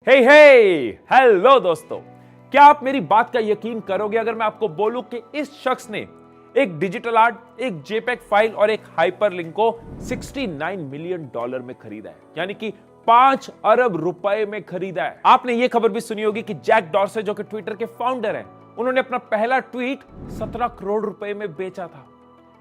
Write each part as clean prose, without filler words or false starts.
Hello दोस्तों, क्या आप मेरी बात का यकीन करोगे अगर मैं आपको बोलूं कि इस शख्स ने एक डिजिटल आर्ट, एक जेपेग फाइल और एक हाइपरलिंक को $69 मिलियन में खरीदा है, यानी कि 5 अरब रुपए में खरीदा है। आपने यह खबर भी सुनी होगी कि जैक डॉर्से, जो कि ट्विटर के फाउंडर हैं, उन्होंने अपना पहला ट्वीट 17 करोड़ रुपए में बेचा था।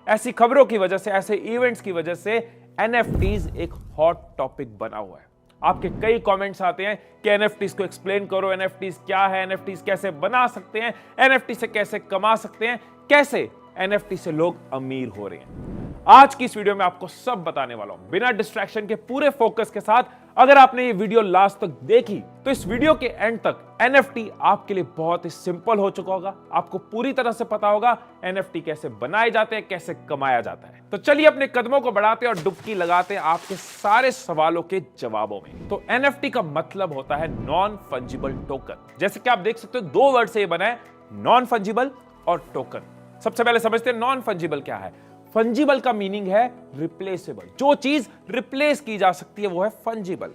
ऐसी खबरों की वजह से, ऐसे इवेंट्स की वजह से एनएफटीज एक हॉट टॉपिक बना हुआ है। आपके कई कमेंट्स आते हैं कि एनएफटीज को एक्सप्लेन करो, एनएफटीज क्या है, एनएफटीज कैसे बना सकते हैं, एनएफटी से कैसे कमा सकते हैं, कैसे एनएफटी से लोग अमीर हो रहे हैं। आज की इस वीडियो में आपको सब बताने वाला हूं, बिना डिस्ट्रैक्शन के, पूरे फोकस के साथ। अगर आपने ये वीडियो लास्ट तक देखी तो इस वीडियो के एंड तक एनएफटी आपके लिए बहुत ही सिंपल हो चुका होगा। आपको पूरी तरह से पता होगा एनएफटी कैसे बनाए जाते हैं, कैसे कमाया जाता है। तो चलिए अपने कदमों को बढ़ाते और डुबकी लगाते हैं आपके सारे सवालों के जवाबों में। तो एनएफटी का मतलब होता है नॉन फंजिबल टोकन। जैसे कि आप देख सकते हो, 2 वर्ड से ये बना है, नॉन फंजिबल और टोकन। सबसे पहले समझते हैं नॉन फंजिबल क्या है। फंजिबल का मीनिंग है रिप्लेसेबल, जो चीज रिप्लेस की जा सकती है वो है फंजिबल।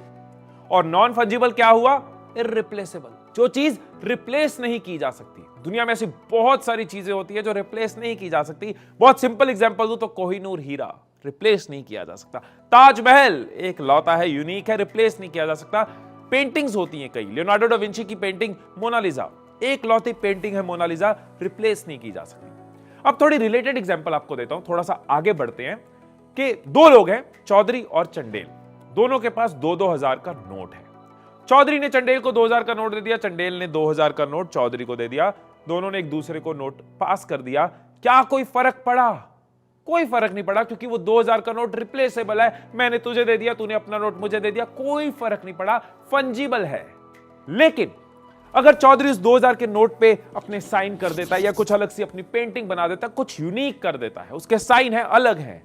और नॉन फंजिबल क्या हुआ? इररिप्लेसेबल, जो चीज रिप्लेस नहीं की जा सकती। दुनिया में ऐसी बहुत सारी चीजें होती है जो रिप्लेस नहीं की जा सकती। बहुत सिंपल एग्जांपल दूं तो कोहिनूर हीरा रिप्लेस नहीं किया जा सकता। ताजमहल एक लौता है, यूनिक है, रिप्लेस नहीं किया जा सकता। पेंटिंग्स होती हैं कई, लियोनार्डो डा विंची की पेंटिंग मोनालिसा एक लौती पेंटिंग है, मोनालिसा रिप्लेस नहीं की जा सकती। अब थोड़ी रिलेटेड एग्जांपल आपको देता हूं, थोड़ा सा आगे बढ़ते हैं कि 2 लोग हैं, चौधरी और चंडेल। दोनों के पास 2-2000 का नोट है। चौधरी ने चंडेल को 2000 का नोट दे दिया, चंडेल ने 2000 का नोट चौधरी को दे दिया। दोनों ने एक दूसरे को नोट पास कर दिया। क्या कोई फर्क पड़ा? कोई फर्क नहीं पड़ा, क्योंकि वो 2000 का नोट रिप्लेसेबल है। मैंने तुझे दे दिया, तूने अपना नोट मुझे दे दिया, कोई फर्क नहीं पड़ा, फंजिबल है। लेकिन अगर चौधरी उस 2000 के नोट पे अपने साइन कर देता है या कुछ अलग सी अपनी पेंटिंग बना देता है, कुछ यूनिक कर देता है, उसके साइन है, अलग है,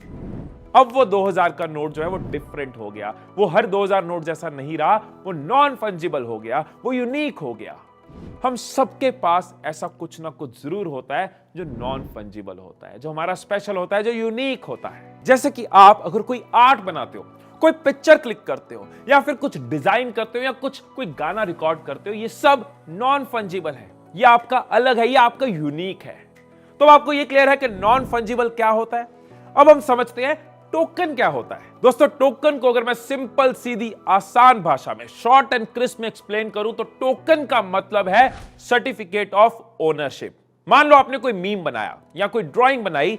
अब वो 2000 का नोट जो है वो डिफरेंट हो गया। वो हर 2000 नोट जैसा नहीं रहा, वो नॉन फंजिबल हो गया, वो यूनिक हो गया। हम सबके पास ऐसा कुछ ना कुछ जरूर होता है जो नॉन फंजिबल होता है, जो हमारा स्पेशल होता है, जो यूनिक होता है। जैसे कि आप अगर कोई आर्ट बनाते हो, कोई पिक्चर क्लिक करते हो, या फिर कुछ डिजाइन करते हो, या कोई गाना रिकॉर्ड करते हो, ये सब नॉन फंजिबल है। ये आपका अलग है, ये आपका यूनिक है। तो आपको ये क्लियर है कि नॉन फंजिबल क्या होता है। अब हम समझते हैं टोकन क्या होता है। दोस्तों, टोकन को अगर मैं सिंपल, सीधी, आसान भाषा में, शॉर्ट एंड क्रिस्प में एक्सप्लेन करूं तो टोकन का मतलब है सर्टिफिकेट ऑफ ओनरशिप। मान लो आपने कोई मीम बनाया या कोई ड्राइंग बनाई,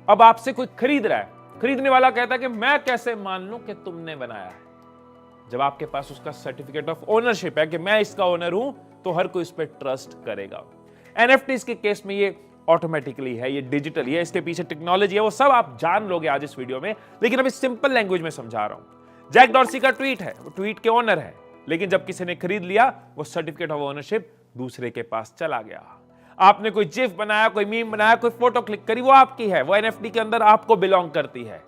अब आपसे कोई खरीद रहा है। खरीदने वाला कहता है कि मैं कैसे मान लूं कि तुमने बनाया है। जब आपके पास उसका सर्टिफिकेट ऑफ ओनरशिप है कि मैं इसका ओनर हूं, तो हर कोई इस पर ट्रस्ट करेगा। एनएफटीज के केस में ये ऑटोमेटिकली है, ये डिजिटल है, इसके पीछे टेक्नोलॉजी है, वो सब आप जान लोगे आज इस वीडियो में, लेकिन अभी सिंपल लैंग्वेज में समझा रहा हूं। जैक डॉर्सी का ट्वीट है, वो ट्वीट के ओनर है, लेकिन जब किसी ने खरीद लिया, वो सर्टिफिकेट ऑफ ओनरशिप दूसरे के पास चला गया। आपने कोई जिफ बनाया, कोई मीम बनाया, कोई फोटो क्लिक करी, वो आपकी है, वो एनएफटी के अंदर आपको बिलोंग करती है।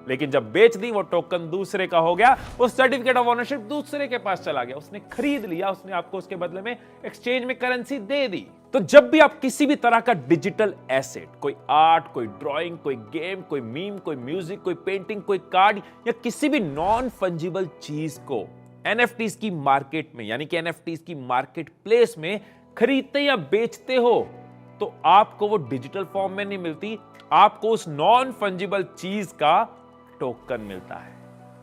लेकिन जब बेच दी, वो टोकन दूसरे का हो गया, वो सर्टिफिकेट ऑफ ओनरशिप दूसरे के पास चला गया। उसने खरीद लिया, उसने आपको उसके बदले में एक्सचेंज में करेंसी दे दी। तो जब भी आप किसी भी तरह का डिजिटल एसेट, कोई आर्ट, कोई ड्राइंग, कोई गेम, कोई मीम, कोई म्यूजिक, कोई पेंटिंग, कोई कार्ड, या किसी भी नॉन फंजिबल चीज को एनएफटीज की मार्केट में, यानी कि एनएफटीज की मार्केट प्लेस में खरीदते या बेचते हो, तो आपको वो डिजिटल फॉर्म में नहीं मिलती, आपको उस नॉन फंजिबल चीज का टोकन मिलता है।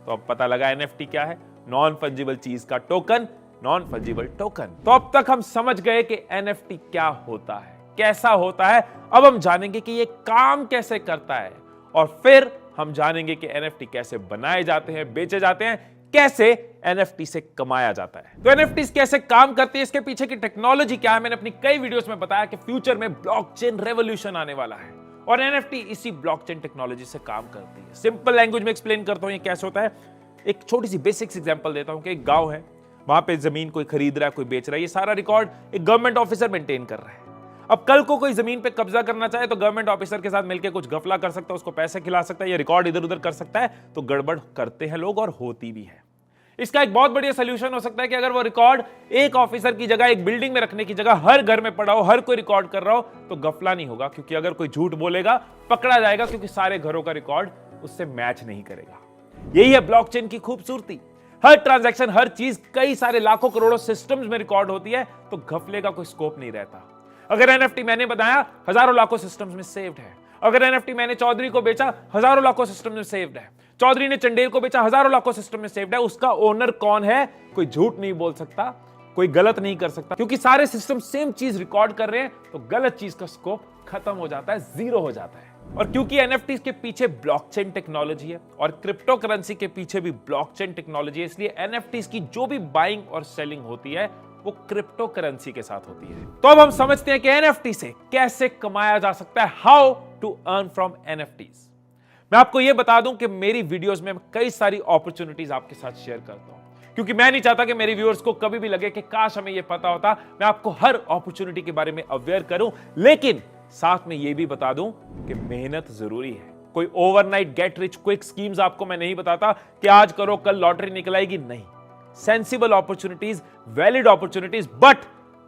तो अब पता लगा एनएफटी क्या है, नॉन फंजिबल चीज का टोकन, नॉन फंजिबल टोकन। तो अब तक हम समझ गए कि एनएफटी क्या होता है, कैसा होता है। अब हम जानेंगे कि ये काम कैसे करता है, और फिर हम जानेंगे कि एनएफटी कैसे बनाए जाते हैं, बेचे जाते हैं, कैसे एनएफटी से कमाया जाता है। तो एनएफटी कैसे काम करती है, इसके पीछे की टेक्नोलॉजी क्या है, मैंने अपनी कई वीडियोस में बताया कि फ्यूचर में ब्लॉकचेन रेवोल्यूशन आने वाला है, और एनएफटी इसी ब्लॉकचेन टेक्नोलॉजी से काम करती है। सिंपल लैंग्वेज में एक्सप्लेन करता हूं ये कैसे होता है। एक छोटी सी बेसिक्स एग्जांपल देता हूं कि एक गांव है, वहां पे जमीन कोई खरीद रहा है, कोई बेच रहा है, ये सारा रिकॉर्ड एक गवर्नमेंट ऑफिसर मेंटेन कर रहा है। अब कल को कोई जमीन पे कब्जा करना चाहे तो गवर्नमेंट ऑफिसर के साथ मिलकर कुछ गफला कर सकता है, उसको पैसे खिला सकता है, ये रिकॉर्ड इधर उधर कर सकता है। तो गड़बड़ करते हैं लोग, और होती भी है। इसका एक बहुत बढ़िया सोल्यूशन हो सकता है कि अगर वो रिकॉर्ड एक ऑफिसर की जगह, एक बिल्डिंग में रखने की जगह हर घर में पड़ा हो, हर कोई रिकॉर्ड कर रहा हो, तो गफला नहीं होगा, क्योंकि अगर कोई झूठ बोलेगा पकड़ा जाएगा, क्योंकि सारे घरों का रिकॉर्ड उससे मैच नहीं करेगा। यही है ब्लॉकचेन की खूबसूरती। हर ट्रांजैक्शन, हर चीज कई सारे लाखों करोड़ों सिस्टम्स में रिकॉर्ड होती है, तो घपले का कोई स्कोप नहीं रहता। अगर एनएफटी मैंने बनाया, हजारों लाखों सिस्टम्स में सेव्ड है। अगर एनएफटी मैंने चौधरी को बेचा, हजारों लाखों सिस्टम में सेव्ड है। चौधरी ने चंडेल को बेचा, हजारों लाखों सिस्टम में सेव्ड है। उसका ओनर कौन है? कोई झूठ नहीं बोल सकता, कोई गलत नहीं कर सकता, क्योंकि सारे सिस्टम सेम चीज रिकॉर्ड कर रहे हैं, तो गलत चीज का स्कोप खत्म हो जाता है, जीरो हो जाता है। और क्योंकि एनएफटी के पीछे ब्लॉकचेन टेक्नोलॉजी है और क्रिप्टो करेंसी के पीछे भी ब्लॉकचेन टेक्नोलॉजी है, इसलिए एनएफटी की जो भी बाइंग और सेलिंग होती है वो क्रिप्टो करेंसी के साथ होती है। तो अब हम समझते हैं कि एनएफटी से कैसे कमाया जा सकता है, how to earn from NFTs. मैं आपको यह बता दूं कि मेरी वीडियोस में कई सारी अपॉर्चुनिटीज आपके साथ शेयर करता हूं, क्योंकि मैं नहीं चाहता कि मेरे व्यूअर्स को कभी भी लगे कि काश हमें यह पता होता। मैं आपको हर अपॉर्चुनिटी के बारे में अवेयर करूं, लेकिन साथ में यह भी बता दूं कि मेहनत जरूरी है। कोई overnight get rich quick schemes आपको मैं नहीं बताता कि आज करो कल लॉटरी निकल आएगी, नहीं। Sensible opportunities, valid opportunities, but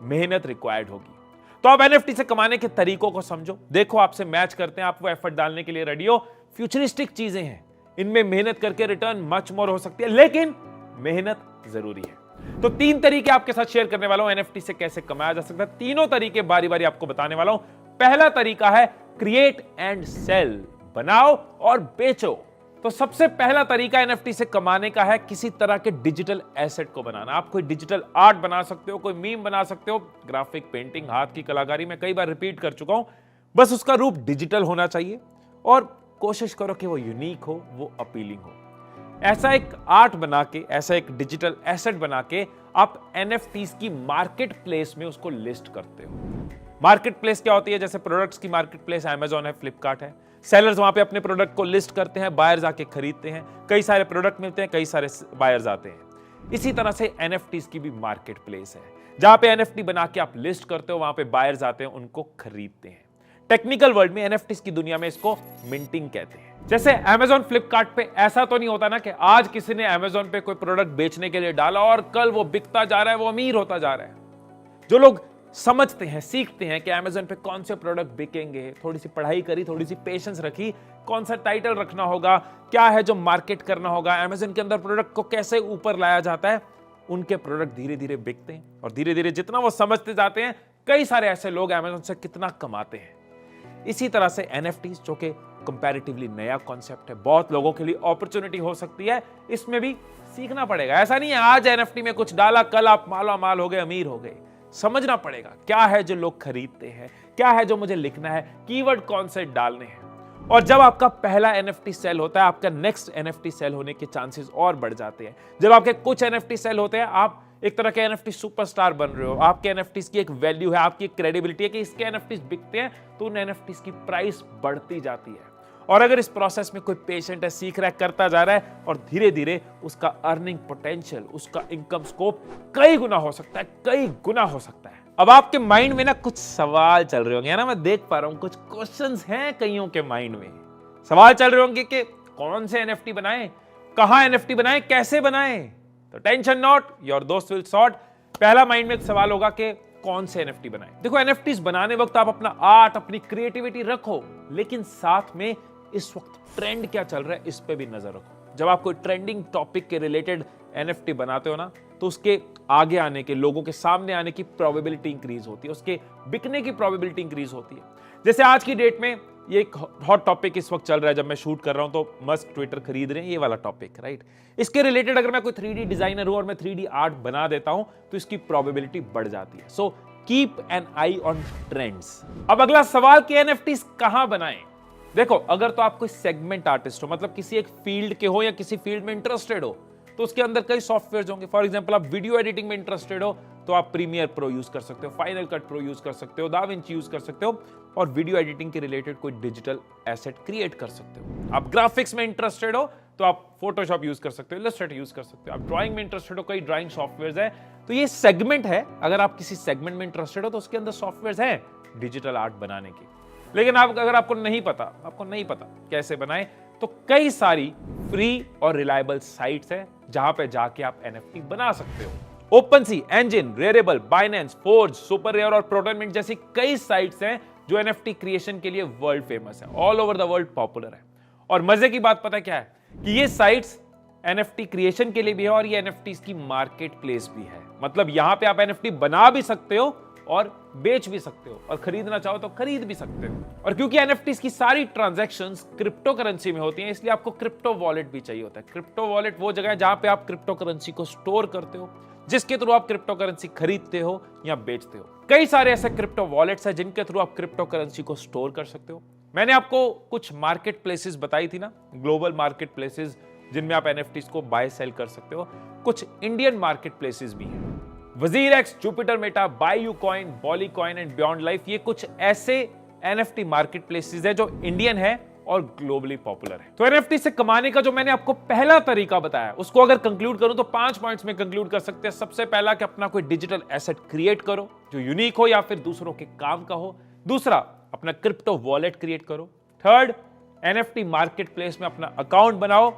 मेहनत रिक्वायर्ड होगी। तो अब एनएफटी से कमाने के तरीकों को समझो, देखो आपसे मैच करते हैं, आप वो एफर्ट डालने के लिए रेडी हो। फ्यूचरिस्टिक चीजें हैं, इनमें मेहनत करके रिटर्न मच मोर हो सकती है, लेकिन मेहनत जरूरी है। तो 3 तरीके आपके साथ शेयर करने वाला हूं एनएफटी से कैसे कमाया जा सकता है। तीनों तरीके बारी बारी आपको बताने वाला हूं। पहला तरीका है क्रिएट एंड सेल, बनाओ और बेचो। तो सबसे पहला तरीका एनएफटी से कमाने का है किसी तरह के डिजिटल एसेट को बनाना। आप कोई डिजिटल आर्ट बना सकते हो, कोई मीम बना सकते हो, ग्राफिक, पेंटिंग, हाथ की कलाकारी, मैं कई बार रिपीट कर चुका हूं। बस उसका रूप डिजिटल होना चाहिए और कोशिश करो कि वो यूनिक हो, वो अपीलिंग हो। ऐसा एक आर्ट बना के, ऐसा एक डिजिटल एसेट बना के आप एनएफटीज की मार्केट प्लेस में उसको लिस्ट करते हो। मार्केट प्लेस क्या होती है? जैसे प्रोडक्ट्स की मार्केट प्लेस अमेजॉन है, फ्लिपकार्ट है। सेलर्स वहां पे अपने प्रोडक्ट को लिस्ट करते हैं, बायर्स आके खरीदते हैं, कई सारे प्रोडक्ट मिलते हैं, कई सारे बायर्स आते हैं। इसी तरह से एनएफटीज की भी मार्केट प्लेस है, जहां पे एनएफटी बना के आप लिस्ट करते हो, वहां पे बायर्स आते हैं, उनको खरीदते हैं। टेक्निकल वर्ल्ड में, एनएफटीज की दुनिया में इसको मिंटिंग कहते हैं। जैसे अमेजॉन, फ्लिपकार्ट पे ऐसा तो नहीं होता ना कि आज किसी ने अमेजॉन पे कोई प्रोडक्ट बेचने के लिए डाला और कल वो बिकता जा रहा है, वो अमीर होता जा रहा है। जो लोग समझते हैं, सीखते हैं कि अमेजॉन पे कौन से प्रोडक्ट बिकेंगे, थोड़ी सी पढ़ाई करी, थोड़ी सी पेशेंस रखी, कौन सा टाइटल रखना होगा, क्या है जो मार्केट करना होगा, अमेजॉन के अंदर प्रोडक्ट को कैसे ऊपर लाया जाता है, उनके प्रोडक्ट धीरे धीरे बिकते हैं। और धीरे धीरे जितना वो समझते जाते हैं, कई सारे ऐसे लोग अमेजॉन से कितना कमाते हैं। इसी तरह से एनएफटीज, जो कि कंपैरेटिवली नया कॉन्सेप्ट है, बहुत लोगों के लिए अपॉर्चुनिटी हो सकती है, इसमें भी सीखना पड़ेगा। ऐसा नहीं है आज एनएफटी में कुछ डाला, कल आप माला माल हो गए, अमीर हो गए। समझना पड़ेगा क्या है जो लोग खरीदते हैं, क्या है जो मुझे लिखना है, कीवर्ड कौन से डालने हैं। और जब आपका पहला एनएफटी सेल होता है, आपका नेक्स्ट एनएफटी सेल होने के चांसेस और बढ़ जाते हैं। जब आपके कुछ एनएफटी सेल होते हैं, आप एक तरह के एनएफटी सुपरस्टार बन रहे हो। आपके एनएफटीज की एक वैल्यू है, आपकी एक क्रेडिबिलिटी है कि इसके एनएफटीज बिकते हैं, तो उन एनएफटीज की प्राइस बढ़ती जाती है। और अगर इस प्रोसेस में कोई पेशेंट है, सीख रहा है, करता जा रहा है, और धीरे धीरे उसका अर्निंग पोटेंशियल, उसका इनकम स्कोप कई गुना हो सकता है, कई गुना हो सकता है। अब आपके माइंड में ना कुछ सवाल चल रहे होंगे, है ना, मैं देख पा रहा हूं कुछ क्वेश्चंस हैं कईयों के माइंड में। सवाल चल रहे होंगे कि कौन से एनएफटी बनाएं, कहां एनएफटी बनाएं, कैसे बनाएं। तो टेंशन नॉट, योर दोस्त विल सॉर्ट। पहला माइंड में एक सवाल होगा कि कौन से एनएफटी बनाएं। देखो, एनएफटीज बनाने वक्त आप अपना आर्ट, अपनी क्रिएटिविटी रखो, लेकिन साथ में इस वक्त ट्रेंड क्या चल रहा है इस पे भी नजर रखो। जब आप कोई ट्रेंडिंग टॉपिक के रिलेटेड एनएफटी बनाते हो ना, तो उसके आगे आने के, लोगों के सामने आने की प्रोबेबिलिटी इंक्रीज होती है, उसके बिकने की प्रोबेबिलिटी इंक्रीज होती है। जैसे आज की डेट में ये एक हॉट टॉपिक इस वक्त चल रहा है, जब मैं शूट कर रहा हूं तो मस्क ट्विटर खरीद रहे हैं, ये वाला टॉपिक, राइट। इसके रिलेटेड अगर मैं कोई 3D डिजाइनर हूं और मैं 3D आर्ट बना देता हूं, तो इसकी प्रोबेबिलिटी बढ़ जाती है। So keep an I on trends. अब अगला सवाल कि एनएफटीज कहां बनाएं। देखो, अगर तो आप कोई सेगमेंट आर्टिस्ट हो, मतलब किसी एक फील्ड के हो या किसी फील्ड में इंटरेस्टेड हो, तो उसके अंदर कई सॉफ्टवेयर होंगे। फॉर एग्जांपल, आप वीडियो एडिटिंग में इंटरेस्टेड हो तो आप प्रीमियर प्रो यूज कर सकते हो, फाइनल कट प्रो यूज कर सकते हो, दाविंची यूज कर सकते हो, और वीडियो एडिटिंग के रिलेटेड कोई डिजिटल एसेट क्रिएट कर सकते हो। आप ग्राफिक्स में इंटरेस्टेड हो तो आप फोटोशॉप यूज कर सकते हो, इलस्ट्रेटर यूज कर सकते हो। आप ड्राइंग में इंटरेस्टेड हो, कई ड्राइंग सॉफ्टवेयर है। तो ये सेगमेंट है, अगर आप किसी सेगमेंट में इंटरेस्टेड हो तो उसके अंदर सॉफ्टवेयर है डिजिटल आर्ट बनाने की। लेकिन अगर आपको नहीं पता कैसे बनाएं, तो कई सारी फ्री और रिलायबल साइट्स हैं जहां पे जाके आप एनएफटी बना सकते हो। OpenSea, Enjin, Rarible, Binance, Forge, super rare और प्रोटोनमिंट जैसी कई साइट्स हैं जो एनएफटी क्रिएशन के लिए वर्ल्ड फेमस है, all over the world popular है। और मजे की बात पता क्या है कि ये साइट्स एनएफटी क्रिएशन के लिए भी है और ये एनएफटी की मार्केट प्लेस भी है। मतलब यहां पे आप एनएफटी बना भी सकते हो और बेच भी सकते हो और खरीदना चाहो तो खरीद भी सकते हो। और क्योंकि एनएफटीज की सारी ट्रांजैक्शंस क्रिप्टो करेंसी में होती हैं, इसलिए आपको क्रिप्टो वॉलेट भी चाहिए होता है। क्रिप्टो वॉलेट वो जगह है जहां पे आप क्रिप्टो करेंसी को स्टोर करते हो, जिसके थ्रू आप क्रिप्टो करेंसी खरीदते हो या बेचते हो। कई सारे ऐसे क्रिप्टो वॉलेट्स हैं जिनके थ्रू आप क्रिप्टो करेंसी को स्टोर कर सकते हो। मैंने आपको कुछ मार्केट प्लेसेस बताई थी ना, ग्लोबल मार्केट प्लेसेस जिनमें आप एनएफटीज को बाय सेल कर सकते हो। कुछ इंडियन मार्केट प्लेसेस भी हैं। WazirX, Jupiter Meta, BuyUcoin, Bolly coin and Beyond Life, ये कुछ ऐसे एनएफटी मार्केट प्लेसेस है जो इंडियन है और ग्लोबली पॉपुलर है। तो एनएफटी से कमाने का जो मैंने आपको पहला तरीका बताया, उसको अगर कंक्लूड करूं तो 5 पॉइंट्स में कंक्लूड कर सकते हैं। सबसे पहला कि अपना कोई डिजिटल एसेट क्रिएट करो जो यूनिक हो या फिर दूसरों के काम का हो। दूसरा, अपना क्रिप्टो वॉलेट क्रिएट करो। थर्ड, एनएफटी मार्केट प्लेस में अपना अकाउंट बनाओ।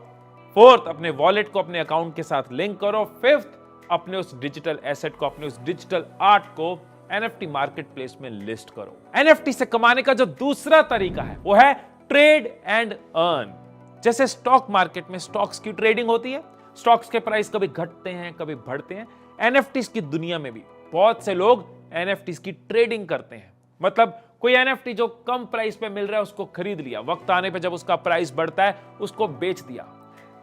फोर्थ, अपने वॉलेट को अपने अकाउंट के साथ लिंक करो। फिफ्थ, अपने उस डिजिटल एसेट को, अपने उस डिजिटल आर्ट को एनएफटी मार्केट प्लेस में लिस्ट करो। एनएफटी से कमाने का जो दूसरा तरीका है वो है ट्रेड एंड अर्न। जैसे स्टॉक मार्केट में स्टॉक्स की ट्रेडिंग होती है, स्टॉक्स के प्राइस कभी घटते हैं कभी बढ़ते हैं, एनएफटीज की दुनिया में भी बहुत से लोग एनएफटीज की ट्रेडिंग करते हैं। मतलब कोई एनएफटी जो कम प्राइस पे मिल रहा है उसको खरीद लिया, वक्त आने पे जब उसका प्राइस बढ़ता है उसको बेच दिया।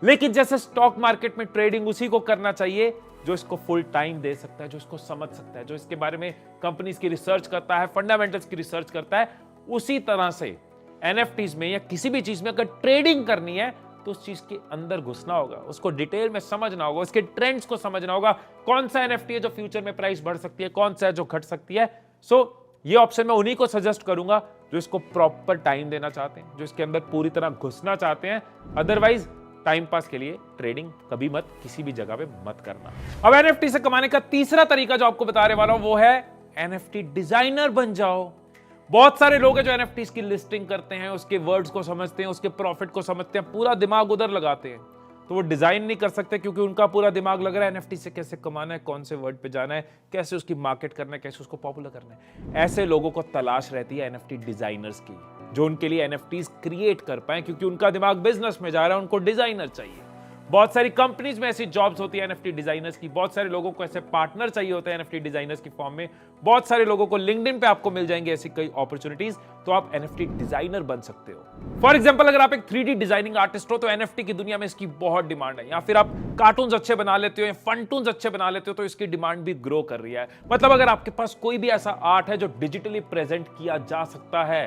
लेकिन जैसे स्टॉक मार्केट में ट्रेडिंग उसी को करना चाहिए जो इसको फुल टाइम दे सकता है, जो इसको समझ सकता है, जो इसके बारे में कंपनीज की रिसर्च करता है, फंडामेंटल्स की रिसर्च करता है। उसी तरह से एनएफटीज में या किसी भी चीज में अगर ट्रेडिंग करनी है तो उस चीज के अंदर घुसना होगा, उसको डिटेल में समझना होगा, उसके ट्रेंड्स को समझना होगा। कौन सा एनएफटी है जो फ्यूचर में प्राइस बढ़ सकती है, कौन सा है जो घट सकती है। ये ऑप्शन मैं उन्हीं को सजेस्ट करूंगा जो इसको प्रॉपर टाइम देना चाहते हैं, जो इसके अंदर पूरी तरह घुसना चाहते हैं। अदरवाइज टाइम पास के लिए ट्रेडिंग कभी मत, किसी भी जगह पे मत करना। अब एनएफटी से कमाने का तीसरा तरीका जो आपको बताने वाला हूं वो है एनएफटी डिजाइनर बन जाओ। बहुत सारे लोग हैं जो एनएफटीज की लिस्टिंग करते हैं, उसके वर्ड्स को समझते हैं, उसके प्रॉफिट को समझते हैं, पूरा दिमाग उधर लगाते हैं, तो वो डिजाइन नहीं कर सकते क्योंकि उनका पूरा दिमाग लग रहा है एनएफटी से कैसे कमाना है, कौन से वर्ड पे जाना है, कैसे उसकी मार्केट करना है, कैसे उसको पॉपुलर करना है। ऐसे लोगों को तलाश रहती है एनएफटी डिजाइनर्स की, जो उनके लिए एनएफटीज क्रिएट कर पाए, क्योंकि उनका दिमाग बिजनेस में जा रहा है, उनको डिजाइनर चाहिए। बहुत सारी कंपनीज में ऐसी जॉब्स होती है एनएफटी डिजाइनर्स की, बहुत सारे लोगों को ऐसे पार्टनर चाहिए होते हैं एनएफटी डिजाइनर्स की फॉर्म में, बहुत सारे लोगों को लिंक्डइन पे आपको मिल जाएंगे ऐसी कई अपॉर्चुनिटीज, तो आप एनएफटी डिजाइनर बन सकते हो। फॉर एग्जांपल, अगर आप एक 3D डिजाइनिंग आर्टिस्ट हो तो एनएफटी की दुनिया में इसकी बहुत डिमांड है, या फिर आप कार्टून्स अच्छे बना लेते हो या फंटून्स अच्छे बना लेते हो तो इसकी डिमांड भी ग्रो कर रही है। मतलब अगर आपके पास कोई भी ऐसा आर्ट है जो डिजिटली प्रेजेंट किया जा सकता है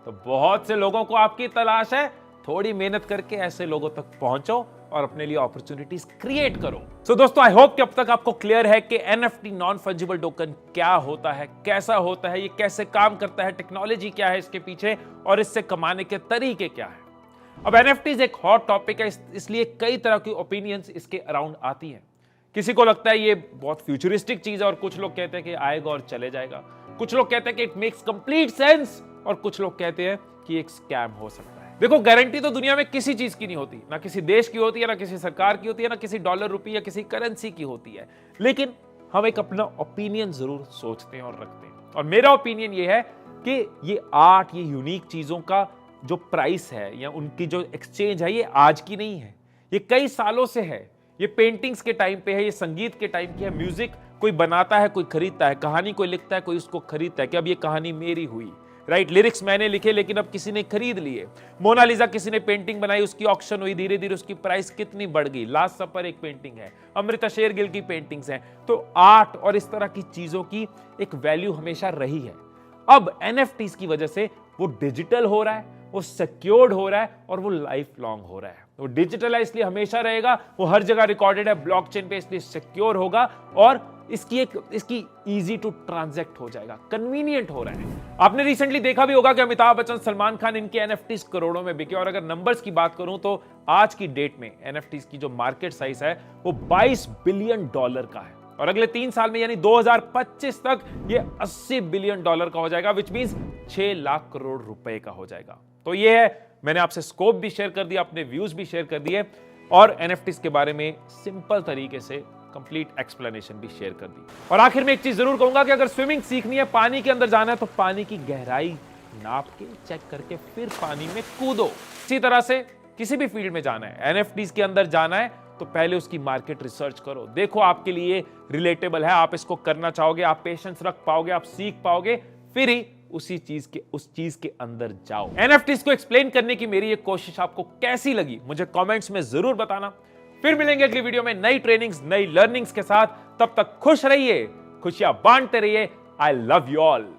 तो बहुत से लोगों को आपकी तलाश है। थोड़ी मेहनत करके ऐसे लोगों तक पहुंचो और अपने लिए अपॉर्चुनिटीज क्रिएट करो। सो दोस्तों, आई होप कि अब तक आपको क्लियर है कि एनएफटी नॉन फंजिबल टोकन क्या होता है, कैसा होता है, ये कैसे काम करता है, टेक्नोलॉजी क्या है इसके पीछे और इससे कमाने के तरीके क्या है। अब एनएफटीज एक हॉट टॉपिक है, इसलिए कई तरह की ओपिनियंस इसके अराउंड आती है। किसी को लगता है ये बहुत फ्यूचरिस्टिक चीज है और कुछ लोग कहते हैं कि आएगा और चले जाएगा, कुछ लोग कहते हैं कि इट मेक्स कंप्लीट सेंस और कुछ लोग कहते हैं कि एक स्कैम हो सकता है। देखो, गारंटी तो दुनिया में किसी चीज की नहीं होती, ना किसी देश की होती है, ना किसी सरकार की होती है, ना किसी डॉलर रुपये या किसी करेंसी की होती है, लेकिन हम एक अपना ओपिनियन जरूर सोचते हैं और रखते हैं। और मेरा ओपिनियन ये है कि ये आर्ट, ये यूनिक चीजों का जो प्राइस है या उनकी जो एक्सचेंज है, ये आज की नहीं है, ये कई सालों से है। ये पेंटिंग्स के टाइम पे है, ये संगीत के टाइम की है, म्यूजिक कोई बनाता है, कोई खरीदता है, कहानी कोई लिखता है, कोई उसको खरीदता है कि अब ये कहानी मेरी हुई, राइट। लिरिक्स मैंने लिखे लेकिन अब किसी ने खरीद लिए। मोनालिसा किसी ने पेंटिंग बनाई, उसकी ऑक्शन हुई, धीरे धीरे उसकी प्राइस कितनी बढ़ गई। लास्ट सफर एक पेंटिंग है, अमृता शेरगिल की पेंटिंग्स हैं। तो आर्ट और इस तरह की चीजों की एक वैल्यू हमेशा रही है। अब एनएफटीज की वजह से वो डिजिटल हो रहा है, वो सिक्योर्ड हो रहा है और वो लाइफ लॉन्ग हो रहा है। वो डिजिटल है इसलिए हमेशा रहेगा, वो हर जगह रिकॉर्डेड है ब्लॉकचेन पे इसलिए सिक्योर होगा और इसकी इजी टू ट्रांजैक्ट हो जाएगा, कन्वीनियंट हो रहा है। आपने रिसेंटली देखा भी होगा कि अमिताभ बच्चन, सलमान खान, इनके एनएफटीज करोड़ों में बिके। और अगर नंबर्स की बात करूं तो आज की डेट में एनएफटीज की जो मार्केट साइज है वो $22 बिलियन का है और अगले 3 साल में यानी 2025 तक ये $80 बिलियन का हो जाएगा, विच मींस 6 लाख करोड़ रुपए का हो जाएगा। तो ये है, मैंने आपसे स्कोप भी शेयर कर दिया, अपने व्यूज भी शेयर कर दिए और एनएफटीज के बारे में सिंपल तरीके से कंप्लीट एक्सप्लेनेशन भी शेयर कर दी। और आखिर में एक चीज जरूर कहूंगा कि अगर स्विमिंग सीखनी है, पानी के अंदर जाना है तो पानी की गहराई नाप के चेक करके फिर पानी में कूदो। इसी तरह से किसी भी फील्ड में जाना है, एनएफटीज के अंदर जाना है तो पहले उसकी मार्केट रिसर्च करो, देखो आपके लिए रिलेटेबल है, आप इसको करना चाहोगे, आप पेशेंस रख पाओगे, आप सीख पाओगे, फिर ही उस चीज के अंदर जाओ। एनएफटीज को एक्सप्लेन करने की मेरी ये कोशिश आपको कैसी लगी मुझे कमेंट्स में जरूर बताना। फिर मिलेंगे अगली वीडियो में नई ट्रेनिंग्स, नई लर्निंग्स के साथ। तब तक खुश रहिए, खुशियां बांटते रहिए। I love you all.